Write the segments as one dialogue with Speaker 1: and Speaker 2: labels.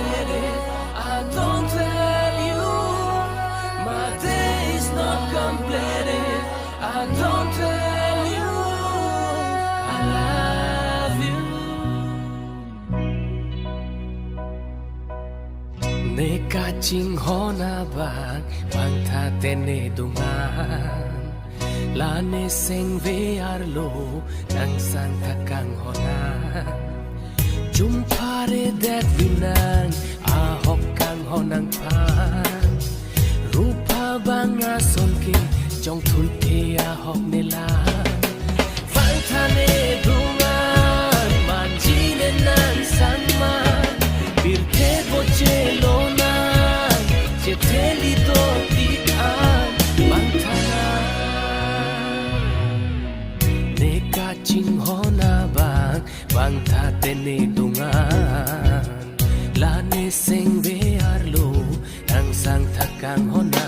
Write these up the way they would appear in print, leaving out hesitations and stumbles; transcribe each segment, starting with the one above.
Speaker 1: completed. I don't tell you my day is not completed. I don't tell you I love you. Neka ching hona bang tha tene dungan. La ne seng ve arlo nang sang thakang hona. Jum pare that vinang a hok kang honang pan. Rupa banga son ke jong thun ke a hok ne la. Vang tha ne dungan man ji ne nan sang man. Bir ke bo che lo na che theli to ti an man tha na. Neka ching hona bang tha tene dungan. La ne seng ve arlo nang sang thakang hona.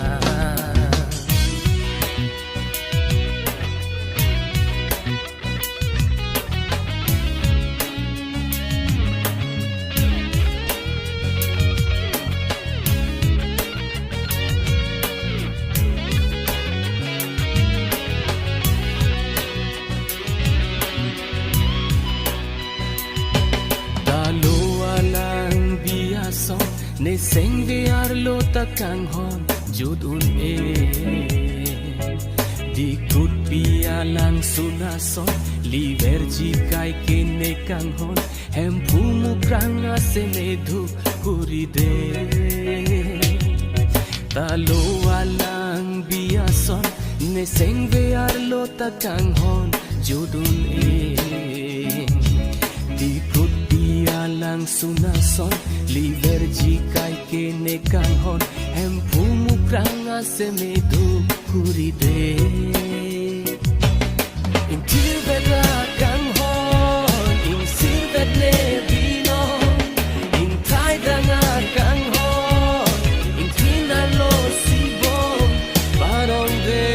Speaker 1: Ne seng ve arlo takang hon judun e. Di kut pia lang suna son liver ji kai ke ne kang hon hem phu mu pranga se ne dhu puri de. Talo alang bia son ne seng ve arlo takang hon judun e. Di kut pia lang suna son liver ji kai ke ne kang hon hem phu mu pranga se me dhu puri de. In til veda kang hon in sil vet ne vino in thai danga kang hon in tina lo si bom parong de.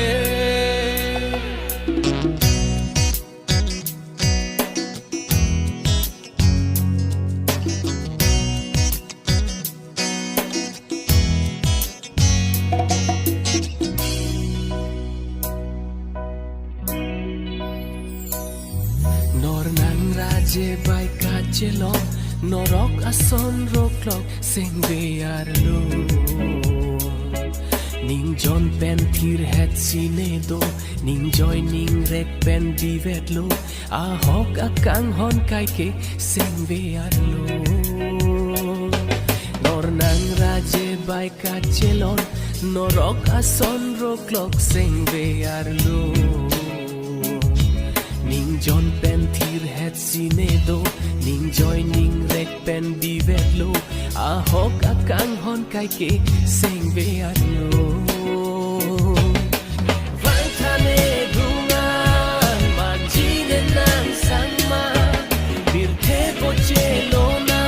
Speaker 1: Nor nang raje bai ka chelo norok ason roklok sing ve arlo. Ning jon pen thir het sine do ning joy ning rek pen divet lo a hok akang hon kai ke sing ve arlo. Nor nang raje bai ka chelo norok ason roklok sing ve arlo. Ning jon pen thir het sine do ning joy ning rek pen divet lo a hok akang hon kai ke sing ve arlo. Vang tha ne dungan man ji ne nan sang ma bir the bo che lo na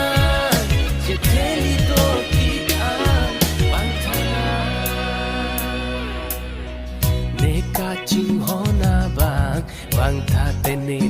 Speaker 1: che theli to ti an vang tha na. Neka ching hona bang tha tene